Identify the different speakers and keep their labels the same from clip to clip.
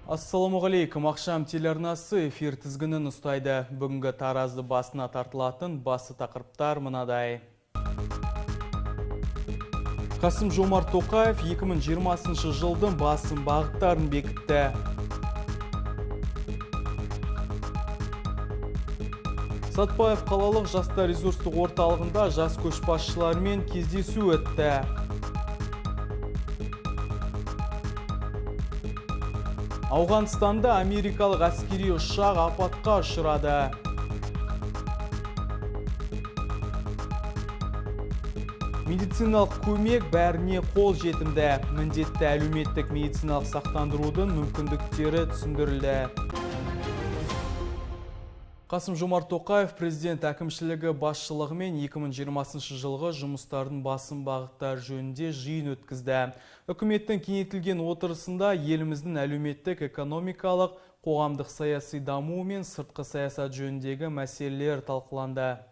Speaker 1: Ассаламуғалейкум, ақшам телеарнасы эфир тізгінін ұстайды. Бүгінгі таразды басына тартылатын басы тақырыптар мынадай. Қасым-Жомарт Тоқаев 2020 жылдың басым бағыттарын бекітті. Сатпаев қалалық жастар ресурстық орталығында жас көшбасшылармен кездесу өтті. Ауғанстанда америкалық әскери ұшақ апатқа ұшырады. Медициналық көмек бәріне қол жетімді. Міндетті әлеуметтік медициналық сақтандырудың мүмкіндіктері түсіндірілді. Қасым-Жомарт Тоқаев президент әкімшілігі басшылығымен 2020 жылғы жұмыстардың басым бағыттар жөнінде жиын өткізді. Үкіметтің кеңейтілген отырысында еліміздің әлеуметтік, экономикалық, қоғамдық саяси дамуы мен сыртқы саясат жөніндегі мәселелер талқыланды.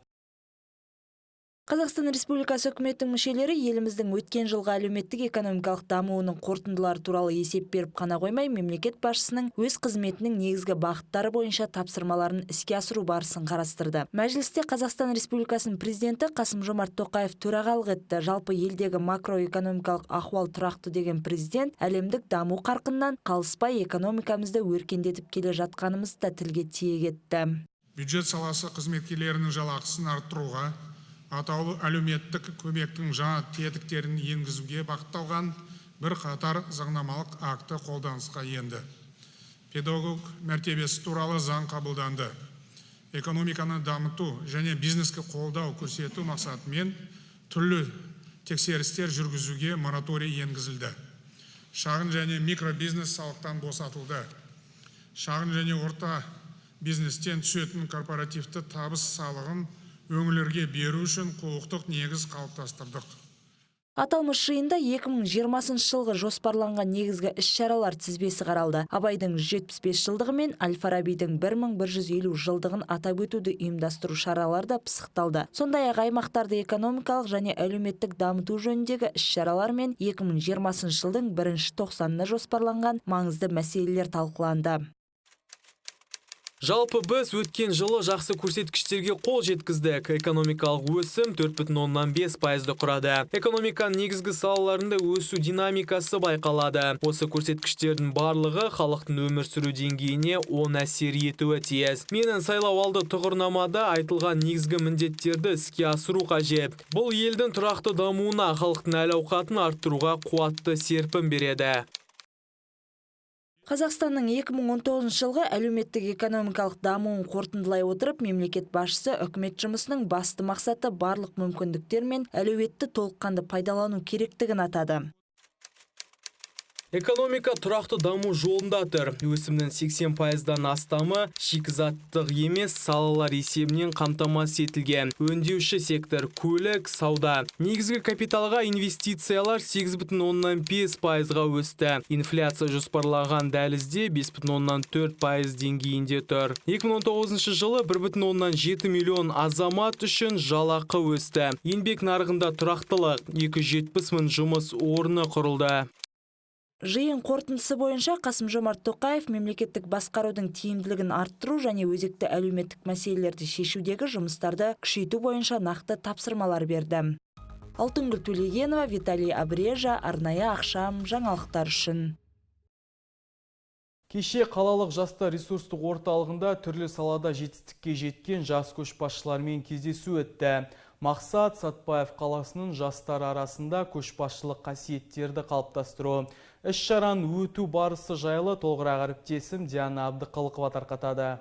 Speaker 2: Қазақстан Республикасы үкіметтің мүшелері еліміздің өткен жылғы әлеуметтік экономикалық дамуының қорытындылары туралы есеп беріп қана қоймай, мемлекет басшысының өз қызметінің негізгі бағыттары бойынша тапсырмаларын іске асыру барысын қарастырды. Мәжілісте Қазақстан Республикасының президенті Қасым-Жомарт Тоқаев төрағалық етті. Жалпы елдегі макроэкономикалық ахуал тұрақты деген президент әлемдік даму қарқынынан қалыспай экономикамызды өркендетіп келе жатқанымызды да тілге тиек етті.
Speaker 3: Бюджет саласы қызметкерлерінің жалақысын арттыруға, атаулы әлеуметтік көмектің жаңа тетіктерін енгізуге бағытталған бір қатар заңнамалық акты қолданысқа енді. Педагог мәртебесі туралы заң қабылданды. Экономиканы дамыту және бизнеске қолдау көрсету мақсатымен түрлі тексерістер жүргізуге мораторий енгізілді. Шағын және микробизнес салықтан босатылды. Шағын және орта бизнестен түсетін корпоративті табыс салығын өңірлерге беру үшін құқықтық негіз қалыптастырдық.
Speaker 2: Аталмыш жиында 2020 жылғы жоспарланған негізгі іс-шаралар тізбесі қаралды. Абайдың 175 жылдығы мен Әл-Фарабидің 1150 жылдығын атап өтуді ұйымдастыру шаралары да пысықталды. Сондай-ақ аймақтарды экономикалық және әлеуметтік дамыту жөніндегі іс-шаралар мен 2020 жылдың 1-тоқсанына жоспарланған маңызды мәселелер талқыланды.
Speaker 4: Жалпы біз өткен жылы жақсы көрсеткіштерге қол жеткіздік. Экономикалық өсім 4,5% құрады. Экономиканың негізгі салаларында өсу динамикасы байқалады. Осы көрсеткіштердің барлығы халықтың өмір сүру деңгейіне оң әсер етуі тиіс. Менің сайлауалды тұғырнамада айтылған негізгі міндеттерді іске асыру қажет. Бұл елдің тұрақты дамуына, халықтың әл-ауқатын арттыруға қуатты серпін береді.
Speaker 2: Қазақстанның 2019 жылғы әлеуметтік экономикалық дамуын қорытындылай отырып, мемлекет басшысы үкімет жұмысының басты мақсаты барлық мүмкіндіктер мен әлеуетті толыққанды пайдалану керектігін атады.
Speaker 4: Экономика тұрақты даму жолында тұр. Өсімнің 80%-дан астамы шикізаттық емес салалар есебінен қамтамасыз етілген. Өңдеуші сектор, көлік, сауда. Негізгі капиталға инвестициялар 8,5%-ға өсті. Инфляция жоспарлаған дәлізде 5,4% деңгейінде тұр. 2019 жылы 1,7 миллион азамат үшін жалақы өсті. Еңбек нарығында тұрақтылық, 270 мың жұмыс орны құрылды.
Speaker 2: Жиын қорытындысы бойынша Қасым-Жомарт Тоқаев мемлекеттік басқарудың тиімділігін арттыру және өзекті әлеуметтік мәселелерді шешудегі жұмыстарды күшейту бойынша нақты тапсырмалар берді. Алтынгүл Төлегенова, Виталий Абрежа, арнайы ақшам жаңалықтар үшін.
Speaker 1: Кеше қалалық жастар ресурстық орталығында түрлі салада жетістікке жеткен жас көшбасшылармен кездесу өтті. Мақсат Сатпаев қаласының жастар арасында көшбасшылық қасиеттерді қалыптастыру. Іс-шараның өту барысы жайлы толығырақ әріптесім Диана Абдықалықова тарқатады.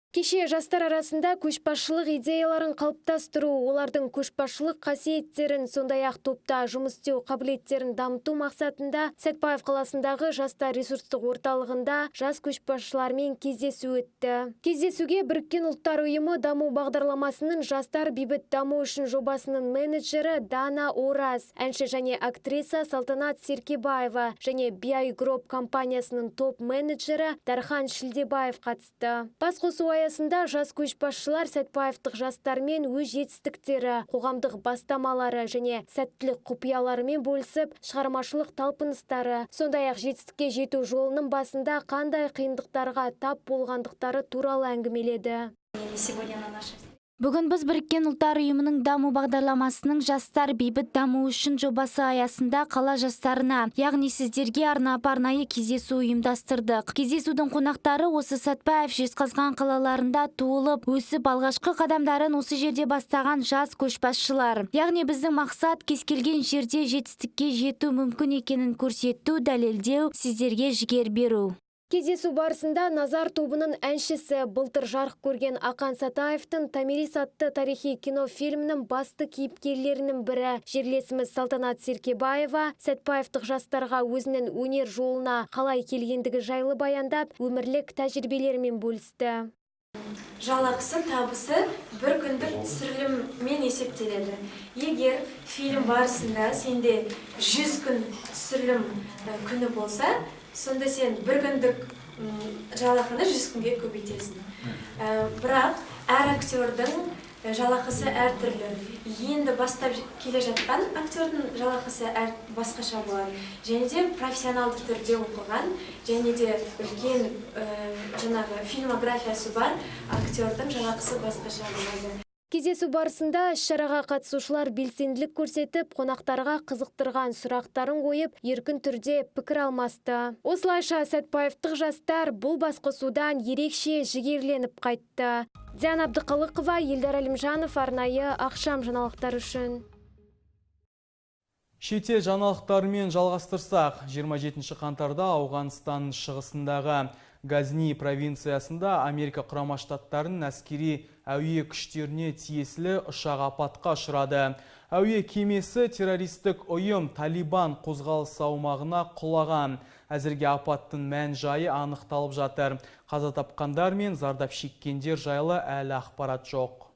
Speaker 5: Кеше жастар арасында көшбасшылық идеяларын қалыптастыру, олардың көшбасшылық қасиеттерін, сондай-ақ топта жұмыс істеу қабілеттерін дамыту мақсатында Сәтпаев қаласындағы жастар ресурстық орталығында жас көшбасшылармен кездесу өтті. Кездесуге Біріккен ұлттар ұйымы даму бағдарламасының жастар бейбіт даму үшін жобасының менеджері Дана Ораз, әнші және актриса Салтанат Серкебаева және BI Group компаниясының топ менеджері Дархан Шілдебаев қатысты. Басқосу аясында жас көшбасшылар Сәтпаевтық жастармен өз жетістіктері, қоғамдық бастамалары және сәттілік құпияларымен бөлісіп, шығармашылық талпыныстары, сондай-ақ жетістікке жету жолының басында қандай қиындықтарға тап болғандықтары туралы әңгімеледі.
Speaker 6: Бүгін біз Біріккен ұлттар ұйымының даму бағдарламасының жастар бейбіт даму үшін жобасы аясында қала жастарына, яғни сіздерге арнайы кездесу ұйымдастырдық. Кездесудің қонақтары осы Сәтпаев Жезқазған қалаларында туылып, өсіп алғашқы қадамдарын осы жерде бастаған жас көшбасшылар. Яғни біздің мақсат кез келген жерде жетістікке жету мүмкін екенін көрсету, дәлелдеу, сіздерге жігер беру.
Speaker 5: Кездесу барысында Назар тобының әншісі былтыр жарық көрген Ақан Сатаевтың Томирис атты тарихи кинофильмінің басты кейіпкерлерінің бірі жерлесіміз Салтанат Серкебаева Сәтпаевтық жастарға өзінің өнер жолына қалай келгендігі жайлы баяндап, өмірлік тәжірибелерімен бөлісті.
Speaker 7: Жалақысы табысы бір күндік түсіріліммен есептеледі. Егер фильм барысында сенде 100 күн түсірілім күні болса, сонда сен бір күндік жалақыны 100 күнге көбейтесің. Бірақ әр актердің жалақысы әртүрлі. Енді бастап келе жатқан актердің жалақысы басқаша болады. Және де профессионалды түрде оқыған, және де үлкен фильмографиясы бар актердің жалақысы басқаша болады.
Speaker 5: Кездесу барысында іс-шараға қатысушылар белсенділік көрсетіп, қонақтарға қызықтырған сұрақтарын қойып, еркін түрде пікір алмасты. Осылайша Сәтпаевтық жастар бұл басқосудан ерекше жігерленіп қайтты. Диана Абдықалықова, Елдар Әлімжанов, арнайы ақшам жаңалықтар үшін.
Speaker 1: Шетел жаңалықтарымен жалғастырсақ, 27 қаңтарда Ауғанстанның шығысындағы Газни провинциясында Америка Құрама Штаттарының әскери әуе күштеріне тиесілі ұшақ апатқа ұшырады. Әуе кемесі террористік ұйым Талибан қозғалысы аумағына құлаған. Әзірге апаттың мән-жайы анықталып жатыр. Қаза тапқандар мен зардап шеккендер жайлы әлі ақпарат жоқ.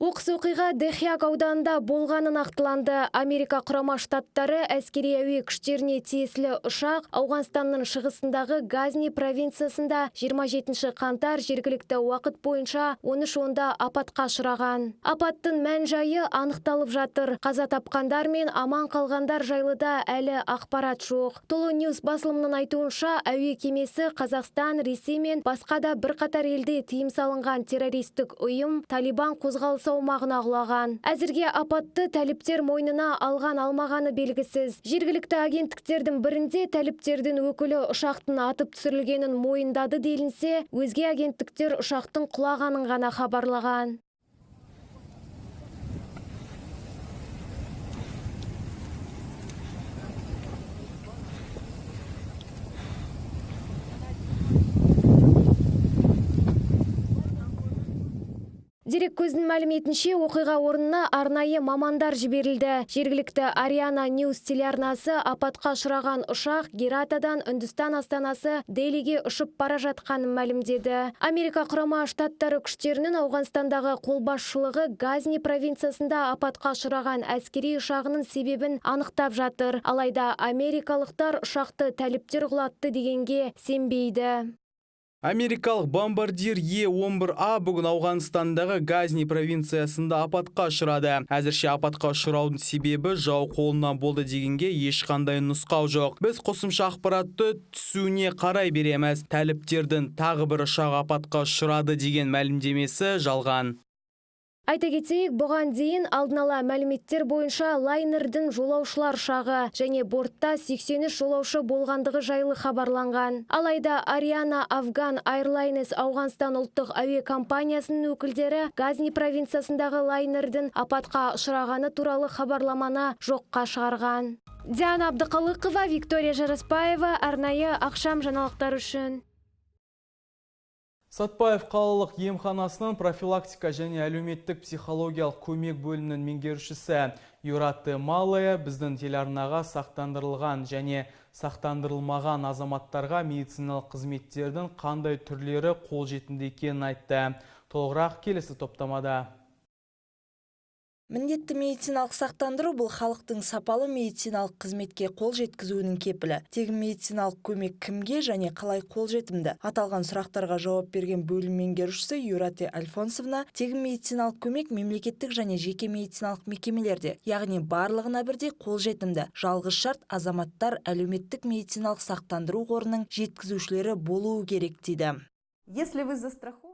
Speaker 5: Оқыс оқиға Дехиак ауданында болғаны нақтыланды. Америка Құрама Штаттары әскери әуе күштеріне тиесілі ұшақ Ауғанстанның шығысындағы Газни провинциясында 27 қаңтар жергілікті уақыт бойынша 13:10-да апатқа ұшыраған. Апаттың мән-жайы анықталып жатыр. Қаза тапқандар мен аман қалғандар жайлыда әлі ақпарат жоқ. Толу Ньюс басылымының айтуынша, әуе кемесі Қазақстан, Ресей мен басқа да бірқатар елде тыйым салынған террористік ұйым Талибан қозғалысы аумағына құлаған. Әзірге апатты тәліптер мойнына алған алмағаны белгісіз. Жергілікті агенттіктердің бірінде тәліптердің өкілі ұшақтың атып түсірілгенін мойындады делінсе, өзге агенттіктер ұшақтың құлағанын ғана хабарлаған. Дерек көздің мәліметінше, оқиға орнына арнайы мамандар жіберілді. Жергілікті Ариана Ньюс телеарнасы апатқа ұшыраған ұшақ Гератадан Үндістан астанасы Делиге ұшып бара жатқанын мәлімдеді. Америка Құрама Штаттары күштерінің Ауғанстандағы қолбасшылығы Газни провинциясында апатқа ұшыраған әскери ұшағының себебін анықтап жатыр. Алайда америкалықтар ұшақты тәліптер құлатты дегенге сенбейді.
Speaker 4: Америкалық бомбардир Е-11А бүгін Ауғанстандағы Газни провинциясында апатқа ұшырады. Әзірше апатқа ұшыраудың себебі жау қолынан болды дегенге ешқандай нұсқау жоқ. Біз қосымша ақпаратты түсуіне қарай береміз. Тәліптердің тағы бір ұшағы апатқа ұшырады деген мәлімдемесі жалған.
Speaker 5: Айта кетейік, бұған дейін алдын ала мәліметтер бойынша лайнердің жолаушылар ұшағы және бортта 83 жолаушы болғандығы жайлы хабарланған. Алайда Ариана Афган Airlines Ауғанстан ұлттық әуе компаниясының өкілдері Газни провинциясындағы лайнердің апатқа ұшырағаны туралы хабарламаны жоққа шығарған. Диана Абдықалықова, Виктория Жараспаева, арнайы ақшам жаңалықтар үшін.
Speaker 1: Сәтпаев қалалық емханасының профилактика және әлеуметтік психологиялық көмек бөлімінің меңгерушісі Юраты Малая біздің телеарнаға сақтандырылған және сақтандырылмаған азаматтарға медициналық қызметтердің қандай түрлері қолжетімді екенін айтты. Толығырақ келесі топтамада.
Speaker 2: Міндетті медициналық сақтандыру бұл халықтың сапалы медициналық қызметке қол жеткізуінің кепілі. Тегін медициналық көмек кімге және қалай қол жетімді? Аталған сұрақтарға жауап берген бөлім меңгерушісі Юрате Альфонсовна, тегін медициналық көмек мемлекеттік және жеке медициналық мекемелерде, яғни барлығына бірдей қол жетімді. Жалғыз шарт азаматтар әлеуметтік медициналық сақтандыру қорының жеткізушілері болуы керек дейді.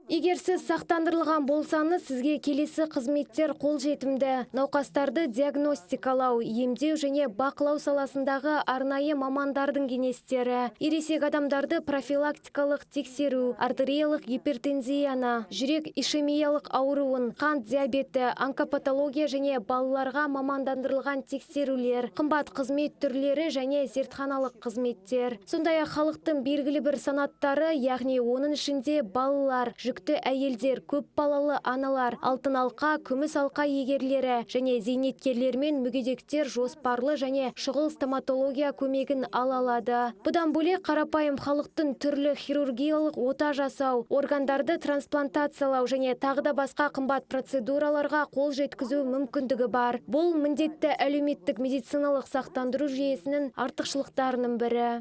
Speaker 5: Егер сіз сақтандырылған болсаңыз, сізге келесі қызметтер қол жетімді. Науқастарды диагностикалау, емдеу және бақылау саласындағы арнайы мамандардың кеңестері, ересек адамдарды профилактикалық тексеру, артериялық гипертензияны, жүрек ишемиялық ауруын, қант диабеті, онкопатология және балаларға мамандандырылған тексерулер, қымбат қызмет түрлері және зертханалық қызметтер. Сондай-ақ халықтың белгілі бір санаттары, яғни оның ішінде балалар, жүкті әйелдер, көп балалы аналар, алтын алқа, күміс алқа егерлері және зейнеткерлер мен мүгедектер жоспарлы және шұғыл стоматология көмегін ала алады. Бұдан бөлек қарапайым халықтың түрлі хирургиялық ота жасау, органдарды трансплантациялау және тағы да басқа қымбат процедураларға қол жеткізу мүмкіндігі бар. Бұл міндетті әлеуметтік медициналық сақтандыру жүйесінің артықшылықтарының бірі.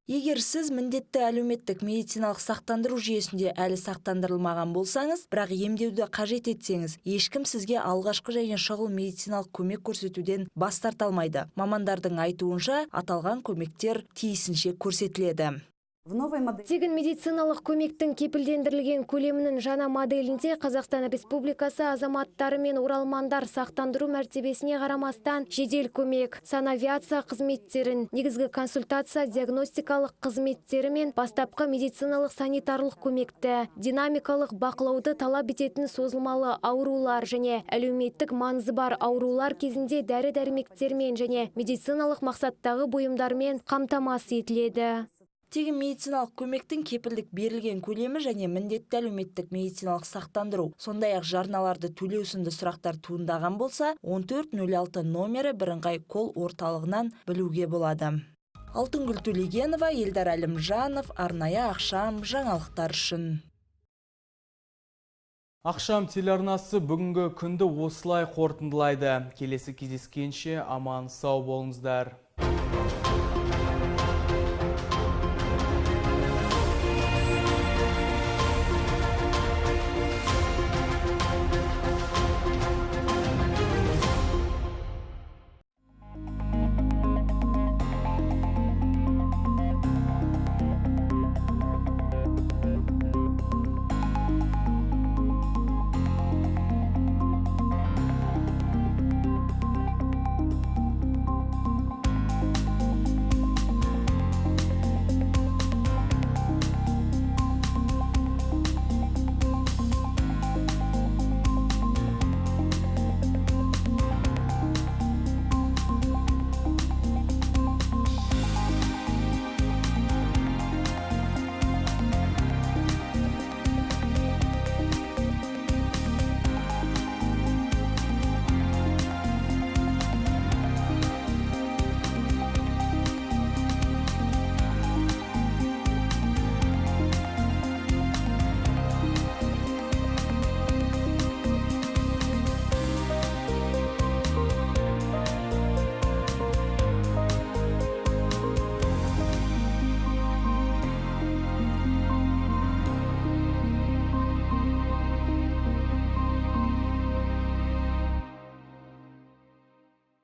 Speaker 2: Егер сіз міндетті әлеуметтік медициналық сақтандыру жүйесінде әлі сақтандырылмаған болсаңыз, бірақ емдеуді қажет етсеңіз, ешкім сізге алғашқы және шұғыл медициналық көмек көрсетуден бас тарта алмайды. Мамандардың айтуынша, аталған көмектер тиісінше көрсетіледі.
Speaker 5: Тегін медициналық көмектің кепілдендірілген көлемінің жаңа моделінде Қазақстан Республикасы азаматтары мен оралмандар сақтандыру мәртебесіне қарамастан жедел көмек, санавиация қызметтерін, негізгі консультация диагностикалық қызметтері мен бастапқы медициналық санитарлық көмекті, динамикалық бақылауды талап ететін созылмалы аурулар және әлеуметтік маңызы бар аурулар кезінде дәрі-дәрмектермен және медициналық мақсаттағы бұйымдармен қамтамасыз етіледі.
Speaker 2: Тегін медициналық көмектің кепілдік берілген көлемі және міндетті әлеуметтік медициналық сақтандыру, сондай-ақ жарналарды төлеу сынды сұрақтар туындаған болса, 1406 номері бірыңғай кол орталығынан білуге болады. Алтынгүл Төлегенова, Елдар Әлімжанов, арнайы ақшам жаңалықтар үшін.
Speaker 1: Ақшам телеарнасы бүгінгі күнді осылай қорытындылайды. Келесі кездескенше аман сау болыңыздар.